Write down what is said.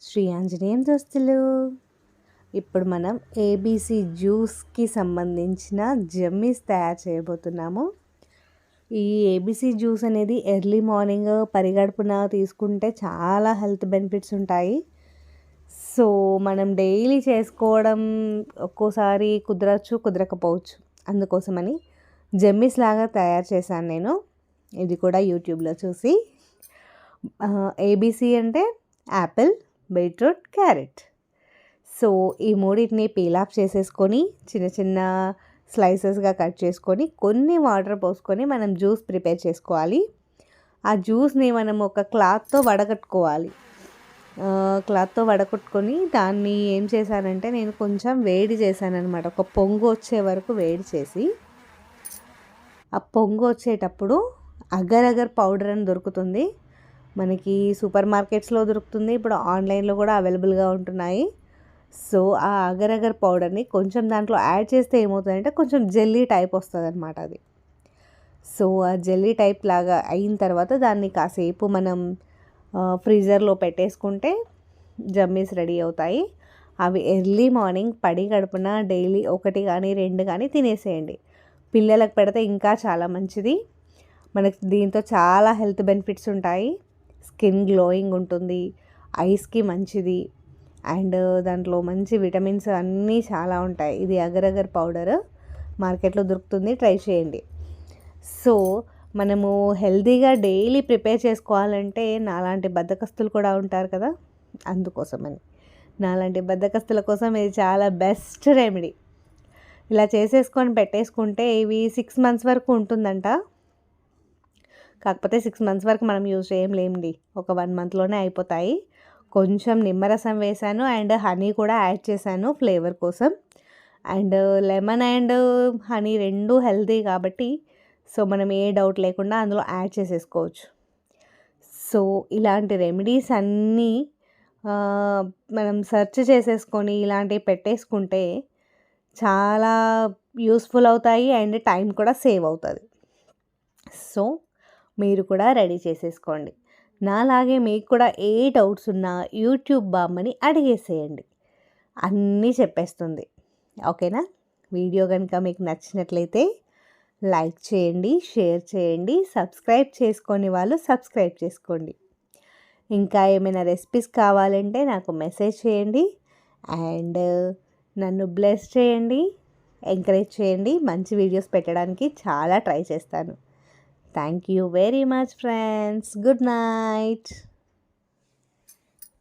శ్రీ ఆంజనేయం దోస్తులు. ఇప్పుడు మనం ఏబీసీ జ్యూస్కి సంబంధించిన జమ్మీస్ తయారు చేయబోతున్నాము. ఈ ఏబీసీ జ్యూస్ అనేది ఎర్లీ మార్నింగ్ పరిగడుపున తీసుకుంటే చాలా హెల్త్ బెనిఫిట్స్ ఉంటాయి. సో మనం డైలీ చేసుకోవడం ఒక్కోసారి కుదరచ్చు, కుదరకపోవచ్చు. అందుకోసమని జమ్మీస్ లాగా తయారు చేశాను నేను. ఇది కూడా యూట్యూబ్లో చూసి. ఏబీసీ అంటే యాపిల్, బీట్రూట్, క్యారెట్. సో ఈ మూడింటిని పీల్ ఆఫ్ చేసేసుకొని చిన్న చిన్న స్లైసెస్గా కట్ చేసుకొని కొన్ని వాటర్ పోసుకొని మనం జ్యూస్ ప్రిపేర్ చేసుకోవాలి. ఆ జ్యూస్ని మనం ఒక క్లాత్తో వడగట్టుకోవాలి. క్లాత్తో వడగట్టుకొని దాన్ని ఏం చేశానంటే నేను కొంచెం వేడి చేశాను అనమాట. ఒక పొంగు వచ్చే వరకు వేడి చేసి, ఆ పొంగు వచ్చేటప్పుడు అగర్ అగర్ పౌడర్ అని దొరుకుతుంది మనకి, సూపర్ మార్కెట్స్లో దొరుకుతుంది, ఇప్పుడు ఆన్లైన్లో కూడా అవైలబుల్గా ఉంటున్నాయి. సో ఆ అగర్ అగర్ పౌడర్ని కొంచెం దాంట్లో యాడ్ చేస్తే ఏమవుతుందంటే కొంచెం జెల్లీ టైప్ వస్తుంది అనమాట అది. సో ఆ జెల్లీ టైప్ లాగా అయిన తర్వాత దాన్ని కాసేపు మనం ఫ్రీజర్లో పెట్టేసుకుంటే జమ్మీస్ రెడీ అవుతాయి. అవి ఎర్లీ మార్నింగ్ పడి గడుపున డైలీ 1 కానీ 2 కానీ తినేసేయండి. పిల్లలకు పెడితే ఇంకా చాలా మంచిది. మనకి దీంతో చాలా హెల్త్ బెనిఫిట్స్ ఉంటాయి. స్కిన్ గ్లోయింగ్ ఉంటుంది, ఐస్కి మంచిది, అండ్ దాంట్లో మంచి విటమిన్స్ అన్నీ చాలా ఉంటాయి. ఇది అగర్ అగర్ పౌడర్ మార్కెట్లో దొరుకుతుంది, ట్రై చేయండి. సో మనము హెల్తీగా డైలీ ప్రిపేర్ చేసుకోవాలంటే నాలాంటి బద్ధకస్తులు కూడా ఉంటారు కదా, అందుకోసమని నాలాంటి బద్ధకస్తుల కోసం ఇది చాలా బెస్ట్ రెమెడీ. ఇలా చేసేసుకొని పెట్టేసుకుంటే ఇవి 6 months వరకు ఉంటుందంట. కాకపోతే 6 months వరకు మనం యూజ్ చేయలేండి, ఒక 1 monthలోనే అయిపోతాయి. కొంచెం నిమ్మరసం వేసాను అండ్ హనీ కూడా యాడ్ చేశాను ఫ్లేవర్ కోసం. అండ్ లెమన్ అండ్ హనీ రెండు హెల్తీ కాబట్టి సో మనం ఏ డౌట్ లేకుండా అందులో యాడ్ చేసేసుకోవచ్చు. సో ఇలాంటి రెమెడీస్ అన్నీ మనం సెర్చ్ చేసేసుకొని ఇలాంటివి పెట్టేసుకుంటే చాలా యూస్ఫుల్ అవుతాయి అండ్ టైం కూడా సేవ్ అవుతుంది. సో మీరు కూడా రెడీ చేసేసుకోండి. నాలాగే మీకు కూడా ఏ డౌట్స్ ఉన్నా యూట్యూబ్ బామ్మని అడిగేసేయండి, అన్నీ చెప్పేస్తుంది. ఓకేనా? వీడియో కనుక మీకు నచ్చినట్లయితే లైక్ చేయండి, షేర్ చేయండి, సబ్స్క్రైబ్ చేసుకొని వాళ్ళు సబ్స్క్రైబ్ చేసుకోండి. ఇంకా ఏమైనా రెసిపీస్ కావాలంటే నాకు మెసేజ్ చేయండి అండ్ నన్ను బ్లెస్ చేయండి, ఎంకరేజ్ చేయండి. మంచి వీడియోస్ పెట్టడానికి చాలా ట్రై చేస్తాను. Thank you very much, friends. Good night.